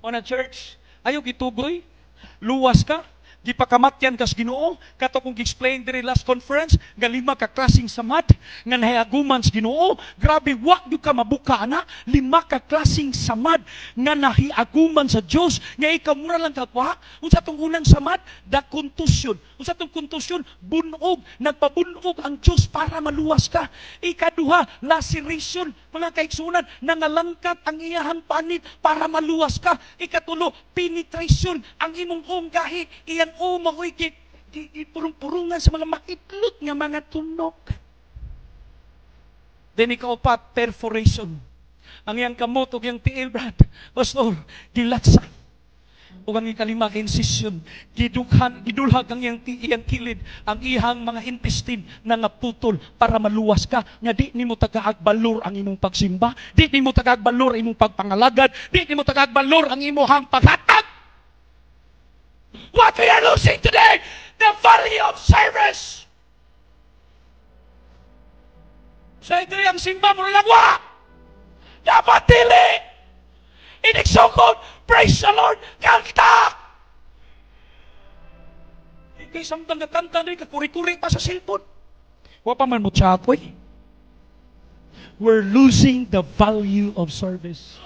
O na church, ayaw gitugoy, luwas ka, gipakamatyan kas Ginoo, kato kong gi-explain diri last conference, nga 5 ka klaseng samad, nga nahiaguman sa Ginoo, grabe, wak di ka mabuka na, 5 ka klaseng samad, nga nahiaguman sa Diyos, nga ikaw mura lang kapwa, unsa tong unang samad, da kontusyon, unsa tong kontusyon, bunog, nagpabunog ang Diyos para maluwas ka. Ikaduha, laceration, mga kaigsunan, nangalangkat ang iyahang panit para maluwas ka. Ikatulo, penetration, ang imong gahi, iyang mao'y purong-purungan sa mga makitlot nga mga tunok. Then ikaupat, perforation. Ang iyang kamot o iyang tiil, brad, pastor, gilatsa. O ang ikalima, incision. Gidulhag ang iyang kilid, ang iyang mga intestine na naputol para maluwas ka. Nga di ni mo tagaagbalor ang imong pagsimba, di ni mo tagaagbalor ang imong pagpangalagad, di ni mo tagaagbalor ang imong paghatag. What we are losing today, the value of service. Sa ito ang simba mo lang, dapat dili. Inigsukod, praise the Lord, kanta. Ikay samtang kakanta rin, kakuri-kuri pa sa cellphone. Wa pa man mo chapoy. We're losing the value of service.